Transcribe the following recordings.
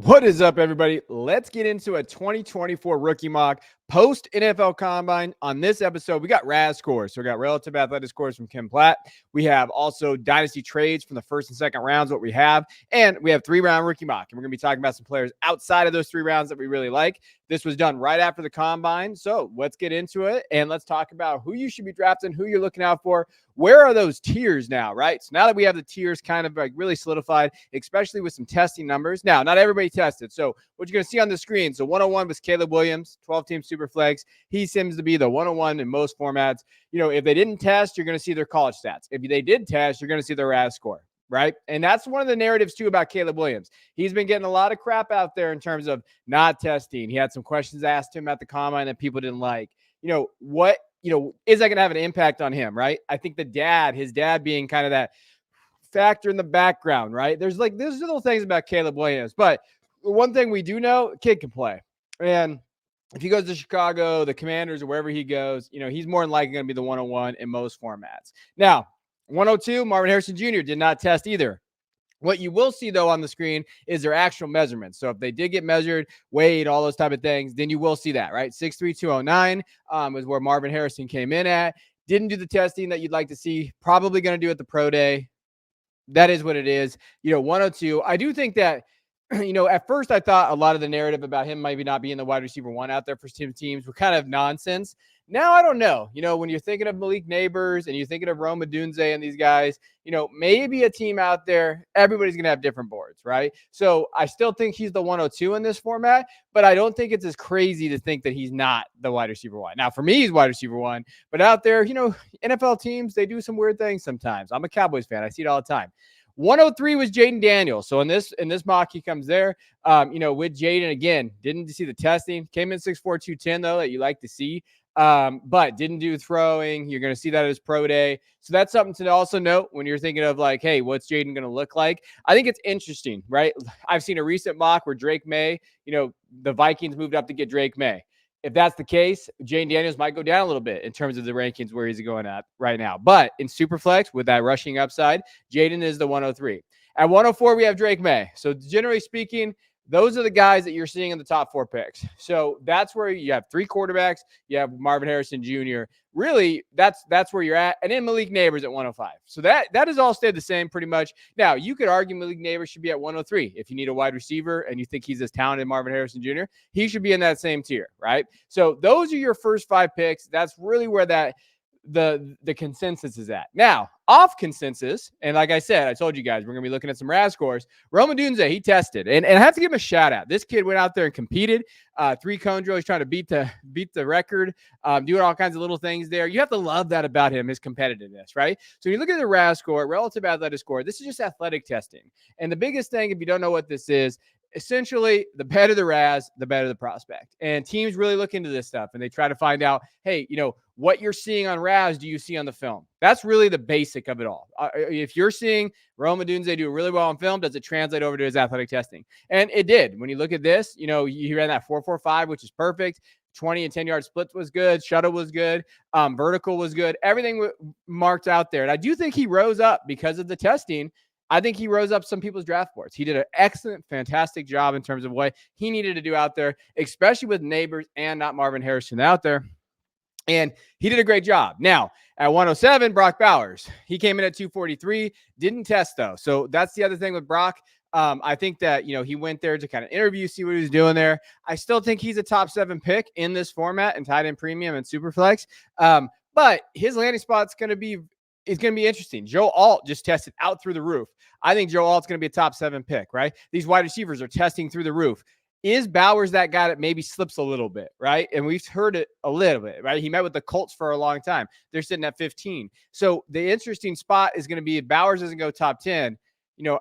What is up, everybody? Let's get into a 2024 rookie mock post NFL Combine. On this episode, we got RAS scores. So we got relative athletic scores from Kim Platt. We have also dynasty trades from the first and second rounds, what we have. And we have 3-round rookie mock. And we're going to be talking about some players outside of those 3 rounds that we really like. This was done right after the Combine. So let's get into it. And let's talk about who you should be drafting, who you're looking out for. Where are those tiers now, right? So now that we have the tiers kind of like really solidified, especially with some testing numbers. Now, not everybody tested. So what you're going to see on the screen, so 101 was Caleb Williams, 12-team super flex. He seems to be the 101 in most formats. You know, if they didn't test, you're going to see their college stats. If they did test, you're going to see their RAS score, right? And that's one of the narratives too about Caleb Williams. He's been getting a lot of crap out there in terms of not testing. He had some questions asked him at the Combine that people didn't like. Is that going to have an impact on him, right? I think his dad being kind of that factor in the background, right? There's little things about Caleb Williams, but one thing we do know, kid can play. And if he goes to Chicago, the Commanders, or wherever he goes, he's more than likely going to be the 101 in most formats. Now, 102, Marvin Harrison Jr. did not test either. What you will see, though, on the screen is their actual measurements. So if they did get measured, weighed, all those type of things, then you will see that, right? 6'3", 209 is where Marvin Harrison came in at. Didn't do the testing that you'd like to see. Probably going to do at the pro day. That is what it is. 102. I do think that, at first I thought a lot of the narrative about him maybe not being the wide receiver 1 out there for teams were kind of nonsense. Now, I don't know. When you're thinking of Malik Neighbors and you're thinking of Rome Odunze and these guys, maybe a team out there, everybody's going to have different boards, right? So I still think he's the 102 in this format, but I don't think it's as crazy to think that he's not the wide receiver 1. Now, for me, he's wide receiver 1, but out there, NFL teams, they do some weird things sometimes. I'm a Cowboys fan. I see it all the time. 103 was Jaden Daniels. So in this mock, he comes there, with Jaden again. Didn't see the testing. Came in 6'4", 210, though, that you like to see. But didn't do throwing. You're going to see that at his pro day. So that's something to also note when you're thinking of like, hey, what's Jaden going to look like? I think it's interesting, right? I've seen a recent mock where Drake May, the Vikings moved up to get Drake May. If that's the case, Jaden Daniels might go down a little bit in terms of the rankings where he's going at right now. But in Superflex, with that rushing upside, Jaden is the 103. At 104, we have Drake May. So generally speaking, those are the guys that you're seeing in the top 4 picks. So that's where you have 3 quarterbacks. You have Marvin Harrison Jr. Really, that's where you're at. And then Malik Neighbors at 105. So that has all stayed the same pretty much. Now, you could argue Malik Neighbors should be at 103. If you need a wide receiver and you think he's as talented as Marvin Harrison Jr., he should be in that same tier, right? So those are your first 5 picks. That's really where the consensus is at. Now, off consensus, and like I said, I told you guys, we're going to be looking at some RAS scores. Rome Odunze, he tested. And I have to give him a shout out. This kid went out there and competed. 3 cone drill. He's trying to beat the record, doing all kinds of little things there. You have to love that about him, his competitiveness, right? So when you look at the RAS score, relative athletic score, this is just athletic testing. And the biggest thing, if you don't know what this is, essentially, the better the RAS, the better the prospect. And teams really look into this stuff and they try to find out, hey, what you're seeing on RAS, do you see on the film? That's really the basic of it all. If you're seeing Rome Odunze do really well on film, does it translate over to his athletic testing? And it did. When you look at this, he ran that 4.45, which is perfect. 20 and 10-yard splits was good. Shuttle was good. Vertical was good. Everything marked out there. And I do think he rose up because of the testing. I think he rose up some people's draft boards. He did an excellent, fantastic job in terms of what he needed to do out there, especially with Neighbors and not Marvin Harrison out there. And he did a great job. Now, at 107, Brock Bowers. He came in at 243, didn't test, though. So that's the other thing with Brock. I think that, he went there to kind of interview, see what he was doing there. I still think he's a top 7 pick in this format and tight end premium and Superflex. But his landing spot's going to be interesting. Joe Alt just tested out through the roof. I think Joe Alt's going to be a top 7 pick, right? These wide receivers are testing through the roof. Is Bowers that guy that maybe slips a little bit, right? And we've heard it a little bit, right? He met with the Colts for a long time. They're sitting at 15. So the interesting spot is going to be if Bowers doesn't go top 10,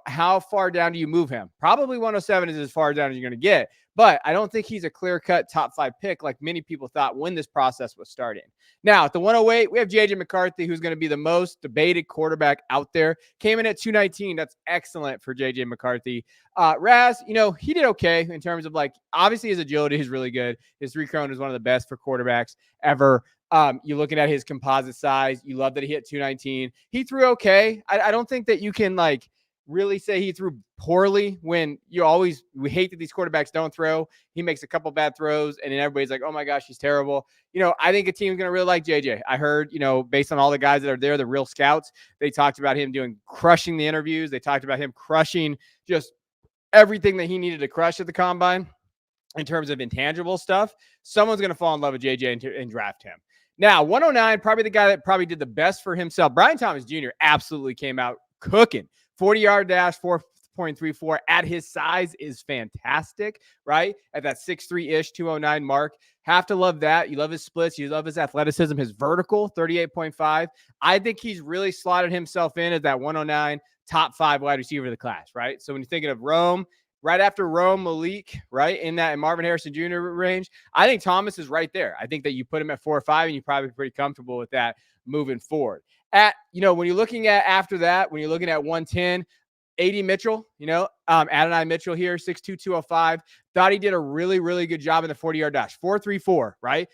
how far down do you move him? Probably 107 is as far down as you're going to get. But I don't think he's a clear-cut top 5 pick like many people thought when this process was starting. Now, at the 108, we have J.J. McCarthy, who's going to be the most debated quarterback out there. Came in at 219. That's excellent for J.J. McCarthy. Raz, he did okay in terms of, obviously his agility is really good. His 3-cone is one of the best for quarterbacks ever. You're looking at his composite size. You love that he hit 219. He threw okay. I don't think that you can, really say he threw poorly when we hate that these quarterbacks don't throw. He makes a couple bad throws and then everybody's like, oh my gosh, he's terrible. I think a team's going to really like JJ. I heard, based on all the guys that are there, the real scouts, they talked about him crushing the interviews. They talked about him crushing just everything that he needed to crush at the combine in terms of intangible stuff. Someone's going to fall in love with JJ and draft him. Now, 109, probably the guy that probably did the best for himself. Brian Thomas Jr. absolutely came out cooking. 40-yard dash, 4.34 at his size is fantastic, right? At that 6'3-ish, 209 mark. Have to love that. You love his splits. You love his athleticism, his vertical, 38.5. I think he's really slotted himself in as that 109 top 5 wide receiver of the class, right? So when you're thinking of Rome, right after Rome, Malik, right, in that Marvin Harrison Jr. range, I think Thomas is right there. I think that you put him at 4 or 5, and you're probably pretty comfortable with that moving forward. When you're looking at after that, when you're looking at 110, A.D. Mitchell, Adonai Mitchell here, 6'2", 205. Thought he did a really, really good job in the 40-yard dash, 4.34, right?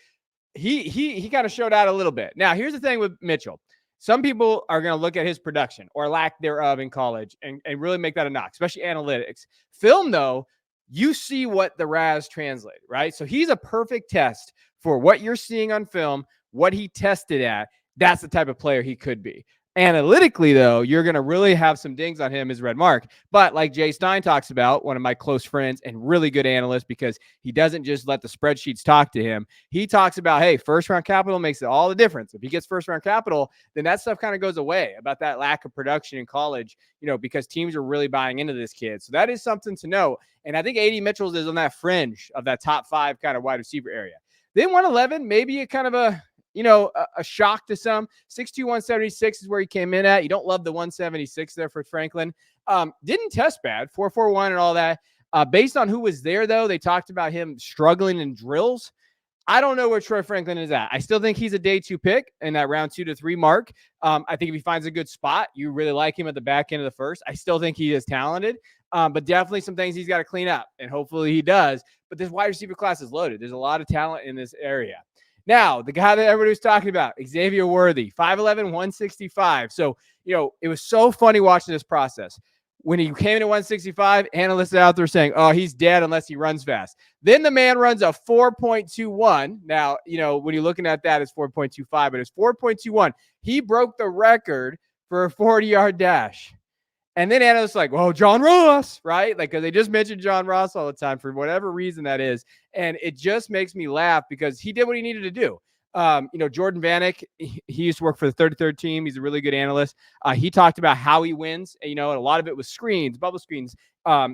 He kind of showed out a little bit. Now, here's the thing with Mitchell. Some people are going to look at his production or lack thereof in college and really make that a knock, especially analytics. Film, though, you see what the Raz translated, right? So he's a perfect test for what you're seeing on film, what he tested at. That's the type of player he could be. Analytically, though, you're going to really have some dings on him as red mark. But like Jay Stein talks about, one of my close friends and really good analyst, because he doesn't just let the spreadsheets talk to him. He talks about, hey, first-round capital makes all the difference. If he gets first-round capital, then that stuff kind of goes away about that lack of production in college, because teams are really buying into this kid. So that is something to know. And I think A.D. Mitchell is on that fringe of that top 5 kind of wide receiver area. Then 111, maybe a kind of a shock to some. 6'2", 176 is where he came in at. You don't love the 176 there for Franklin. Didn't test bad, 4.41 and all that. Based on who was there, though, they talked about him struggling in drills. I don't know where Troy Franklin is at. I still think he's a day 2 pick in that round 2 to 3 mark. I think if he finds a good spot, you really like him at the back end of the first. I still think he is talented, but definitely some things he's got to clean up, and hopefully he does. But this wide receiver class is loaded. There's a lot of talent in this area. Now, the guy that everybody was talking about, Xavier Worthy, 5'11", 165. So, it was so funny watching this process. When he came in at 165, analysts out there saying, oh, he's dead unless he runs fast. Then the man runs a 4.21. Now, when you're looking at that, it's 4.25, but it's 4.21. He broke the record for a 40-yard dash. And then analysts like, well, John Ross, right? Like, because they just mentioned John Ross all the time for whatever reason that is. And it just makes me laugh because he did what he needed to do. Jordan Vanek, he used to work for the 33rd team. He's a really good analyst. He talked about how he wins. And a lot of it was screens, bubble screens,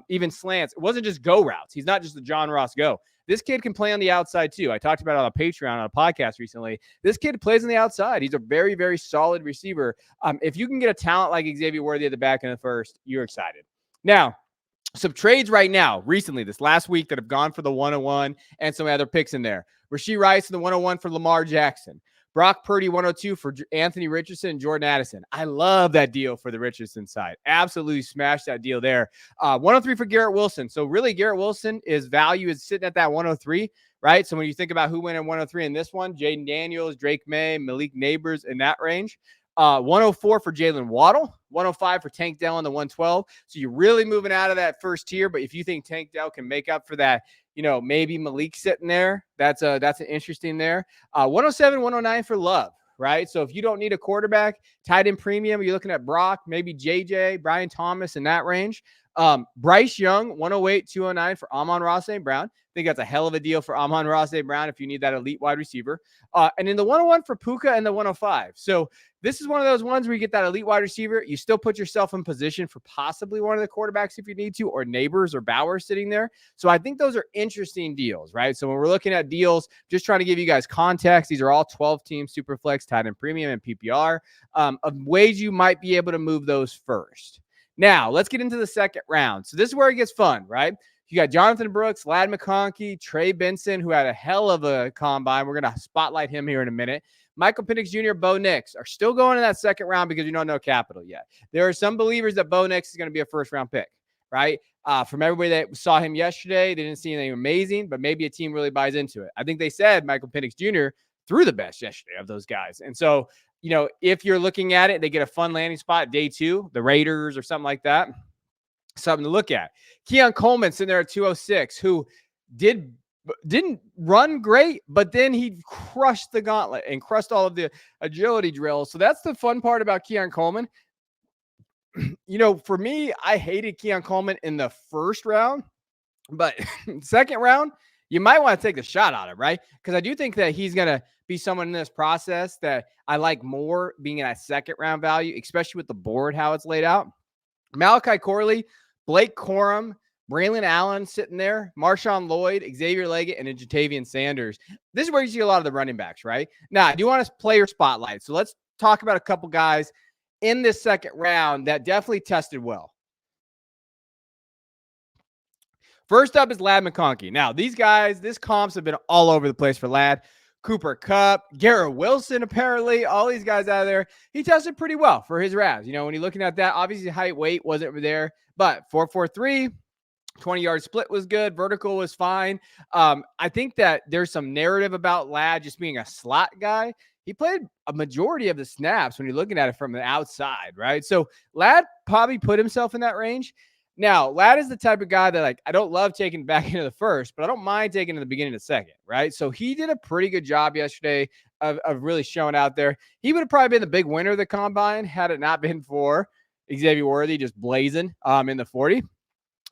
even slants. It wasn't just go routes. He's not just the John Ross go. This kid can play on the outside too. I talked about it on a Patreon on a podcast recently. This kid plays on the outside. He's a very, very solid receiver. If you can get a talent like Xavier Worthy at the back end of the first, you're excited. Now, some trades right now, recently, this last week, that have gone for the 101 and some other picks in there. Rasheed Rice and the 101 for Lamar Jackson. Brock Purdy, 102 for Anthony Richardson and Jordan Addison. I love that deal for the Richardson side. Absolutely smashed that deal there. 103 for Garrett Wilson. So really, Garrett Wilson, his value is sitting at that 103, right? So when you think about who went in 103 in this one, Jaden Daniels, Drake May, Malik Neighbors in that range. 104 for Jalen Waddle, 105 for Tank Dell in the 112. So you're really moving out of that first tier. But if you think Tank Dell can make up for that, maybe Malik sitting there, that's an interesting there. 107, 109 for Love, right? So if you don't need a quarterback, tight end premium, you're looking at Brock, maybe JJ, Brian Thomas in that range. Bryce Young, 108, 209 for Amon-Ra St. Brown. I think that's a hell of a deal for Amon-Ra St. Brown if you need that elite wide receiver. And then the 101 for Puka and the 105. So this is one of those ones where you get that elite wide receiver. You still put yourself in position for possibly one of the quarterbacks if you need to, or Neighbors or Bauer sitting there. So I think those are interesting deals, right? So when we're looking at deals, just trying to give you guys context, these are all 12-team Superflex, tight end premium, and PPR of ways you might be able to move those first. Now, let's get into the second round. So this is where it gets fun, right? You got Jonathan Brooks, Ladd McConkey, Trey Benson, who had a hell of a combine. We're going to spotlight him here in a minute. Michael Penix Jr., Bo Nix are still going in that second round because you don't know capital yet. There are some believers that Bo Nix is going to be a first-round pick, right? From everybody that saw him yesterday, they didn't see anything amazing, but maybe a team really buys into it. I think they said Michael Penix Jr. threw the best yesterday of those guys. And so, if you're looking at it, they get a fun landing spot day 2, the Raiders or something like that. something to look at. Keon Coleman sitting there at 206, who didn't run great, but then he crushed the gauntlet and crushed all of the agility drills. So that's the fun part about Keon Coleman. For me, I hated Keon Coleman in the first round, but second round, you might want to take the shot on him, right? Because I do think that he's going to be someone in this process that I like more being in that second round value, especially with the board, how it's laid out. Malachi Corley, Blake Corum, Braylon Allen sitting there, Marshawn Lloyd, Xavier Leggett, and Jatavian Sanders. This is where you see a lot of the running backs, right? Now, I do want to player spotlight. So let's talk about a couple guys in this second round that definitely tested well. First up is Ladd McConkey. Now, these guys, this comps have been all over the place for Ladd. Cooper Kupp, Garrett Wilson, apparently, all these guys out of there. He tested pretty well for his RAS. When you're looking at that, obviously height, weight wasn't there, but 4.43, 20-yard split was good. Vertical was fine. I think that there's some narrative about Ladd just being a slot guy. He played a majority of the snaps when you're looking at it from the outside, right? So Ladd probably put himself in that range. Now, Ladd is the type of guy that, I don't love taking back into the first, but I don't mind taking in the beginning of the second, right? So he did a pretty good job yesterday of really showing out there. He would have probably been the big winner of the combine had it not been for Xavier Worthy just blazing in the 40.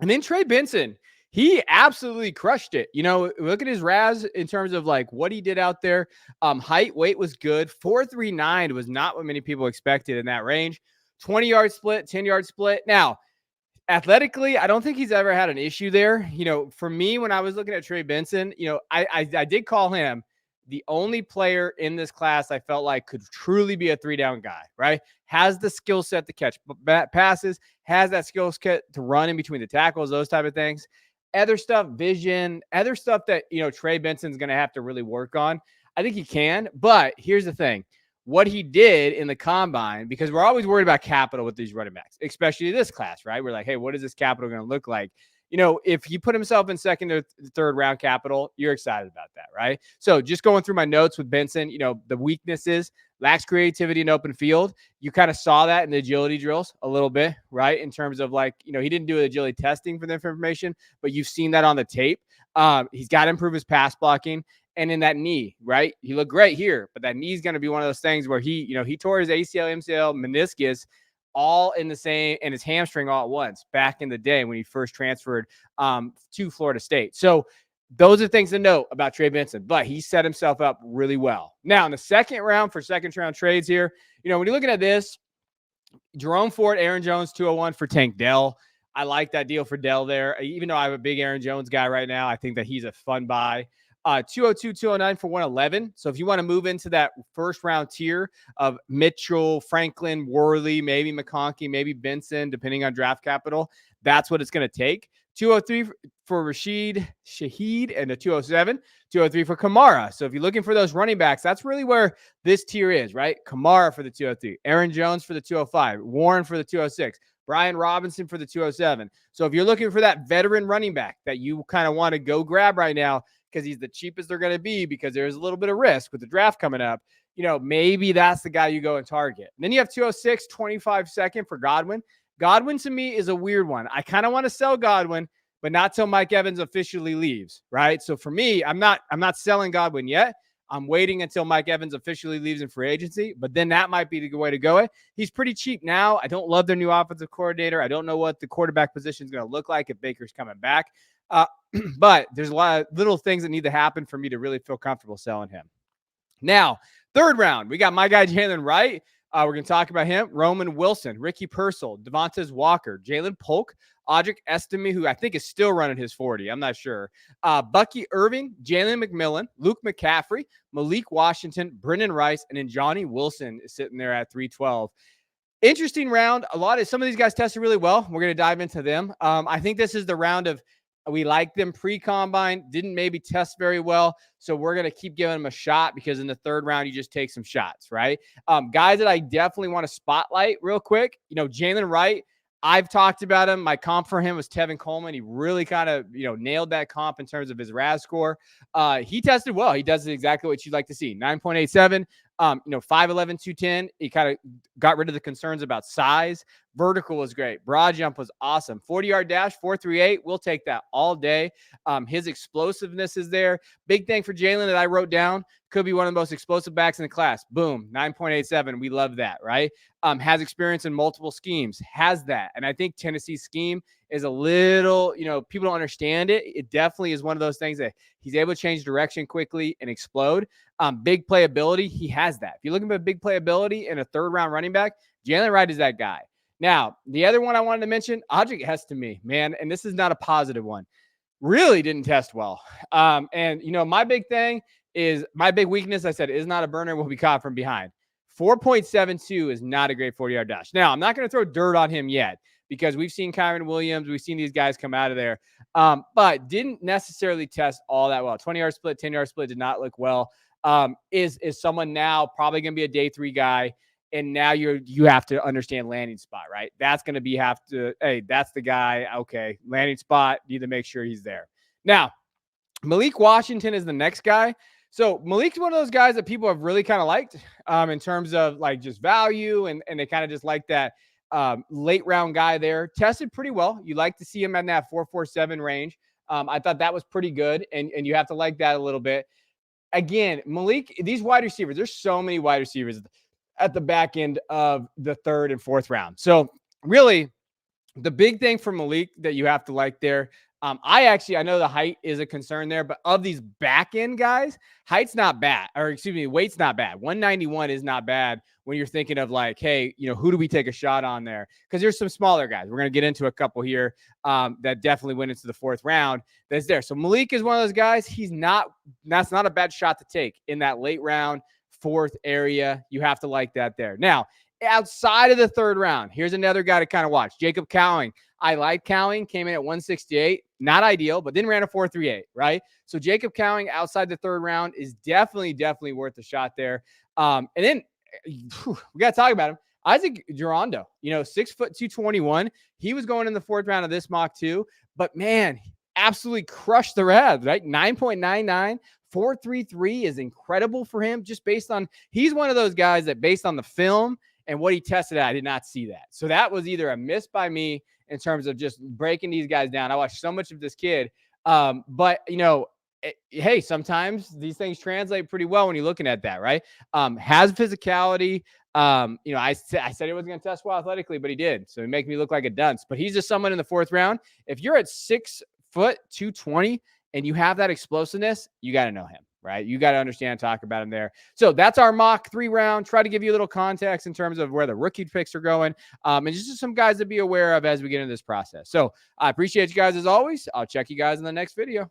And then Trey Benson, he absolutely crushed it. Look at his RAS in terms of what he did out there. Height, weight was good. 4.39 was not what many people expected in that range. 20-yard split, 10-yard split. Now, athletically, I don't think he's ever had an issue there. For me, when I was looking at Trey Benson, I did call him the only player in this class I felt like could truly be a 3-down guy, right? Has the skill set to catch passes, has that skill set to run in between the tackles, those type of things. Other stuff, vision, other stuff that, Trey Benson's going to have to really work on. I think he can, but here's the thing. What he did in the combine, because we're always worried about capital with these running backs, especially this class, right? We're like, hey, what is this capital going to look like? If he put himself in second or third round capital, you're excited about that, right? So just going through my notes with Benson, the weaknesses, lacks creativity in open field. You kind of saw that in the agility drills a little bit, right? In terms of he didn't do agility testing for the information, but you've seen that on the tape. He's got to improve his pass blocking. And in that knee, right? He looked great here, but that knee is going to be one of those things where he tore his ACL, MCL, meniscus all in the same, and his hamstring all at once back in the day when he first transferred to Florida State. So those are things to note about Trey Benson, but he set himself up really well. Now in the second round for second round trades here, when you're looking at this, Jerome Ford, Aaron Jones, 201 for Tank Dell. I like that deal for Dell there. Even though I'm a big Aaron Jones guy right now, I think that he's a fun buy. 202, 209 for 111. So if you want to move into that first round tier of Mitchell, Franklin, Worley, maybe McConkey, maybe Benson, depending on draft capital, that's what it's going to take. 203 for Rashid Shaheed and a 207, 203 for Kamara. So if you're looking for those running backs, that's really where this tier is, right? Kamara for the 203, Aaron Jones for the 205, Warren for the 206, Brian Robinson for the 207. So if you're looking for that veteran running back that you kind of want to go grab right now, because he's the cheapest they're going to be because there's a little bit of risk with the draft coming up, maybe that's the guy you go and target. And then you have 206, 25 second for Godwin. Godwin to me is a weird one. I kind of want to sell Godwin, but not till Mike Evans officially leaves, right? So for me, I'm not selling Godwin yet. I'm waiting until Mike Evans officially leaves in free agency, but then that might be the way to go. He's pretty cheap now. I don't love their new offensive coordinator. I don't know what the quarterback position is going to look like if Baker's coming back. But there's a lot of little things that need to happen for me to really feel comfortable selling him. Now, third round, we got my guy Jalen Wright. We're going to talk about him. Roman Wilson, Ricky Purcell, Devontae Walker, Jalen Polk, Audric Estime, who I think is still running his 40. I'm not sure. Bucky Irving, Jalen McMillan, Luke McCaffrey, Malik Washington, Brendan Rice, and then Johnny Wilson is sitting there at 312. Interesting round. Some of these guys tested really well. We're going to dive into them. I think this is the round of we like them pre-combine, didn't maybe test very well. So we're going to keep giving them a shot because in the third round, you just take some shots, right? Guys that I definitely want to spotlight real quick, Jalen Wright, I've talked about him. My comp for him was Tevin Coleman. He really kind of, nailed that comp in terms of his RAS score. He tested well. He does exactly what you'd like to see. 9.87, 5'11", 210. He kind of got rid of the concerns about size. Vertical was great. Broad jump was awesome. 40-yard dash, 4.38. We'll take that all day. His explosiveness is there. Big thing for Jalen that I wrote down. Could be one of the most explosive backs in the class. Boom, 9.87. We love that, right? Has experience in multiple schemes. Has that. And I think Tennessee's scheme is a little, people don't understand it. It definitely is one of those things that he's able to change direction quickly and explode. Big playability, he has that. If you're looking for big playability in a third-round running back, Jalen Wright is that guy. Now, the other one I wanted to mention, Audric Estime, man, and this is not a positive one, really didn't test well. My big thing is my big weakness, I said, is not a burner, will be caught from behind. 4.72 is not a great 40-yard dash. Now, I'm not going to throw dirt on him yet because we've seen Kyron Williams. We've seen these guys come out of there, but didn't necessarily test all that well. 20-yard split, 10-yard split did not look well. Is someone now probably going to be a day 3 guy? And now you have to understand landing spot, right? That's going to be hey, that's the guy. Okay, landing spot, need to make sure he's there. Now, Malik Washington is the next guy. So Malik's one of those guys that people have really kind of liked in terms of like just value, and they kind of just like that late round guy there. Tested pretty well. You like to see him in that 4.47 range. I thought that was pretty good, and you have to like that a little bit. Again, Malik, these wide receivers, there's so many wide receivers at the back end of the 3rd and 4th round. So really, the big thing for Malik that you have to like there, I know the height is a concern there, but of these back end guys, weight's not bad. 191 is not bad when you're thinking of like, hey, who do we take a shot on there? Because there's some smaller guys. We're going to get into a couple here that definitely went into the 4th round that's there. So Malik is one of those guys. That's not a bad shot to take in that late round 4th area. You have to like that there. Now, outside of the 3rd round, here's another guy to kind of watch. Jacob Cowing. I like Cowing, came in at 168. Not ideal, but then ran a 4.38, right? So Jacob Cowing outside the 3rd round is definitely worth a shot there. And then we got to talk about him. Isaac Girondo, 6 foot 221. He was going in the 4th round of this mock too, but man, absolutely crushed the Ravs, right? 9.99. 4.33 is incredible for him just based on, he's one of those guys that based on the film and what he tested at, I did not see that. So that was either a miss by me in terms of just breaking these guys down. I watched so much of this kid. But hey, sometimes these things translate pretty well when you're looking at that, right? Has physicality. I said he wasn't going to test well athletically, but he did. So he make me look like a dunce. But he's just someone in the 4th round. If you're at 6 foot 220 and you have that explosiveness, you got to know him, right? You got to understand and talk about him there. So that's our mock 3 round. Try to give you a little context in terms of where the rookie picks are going, and just some guys to be aware of as we get into this process. So I appreciate you guys as always. I'll check you guys in the next video.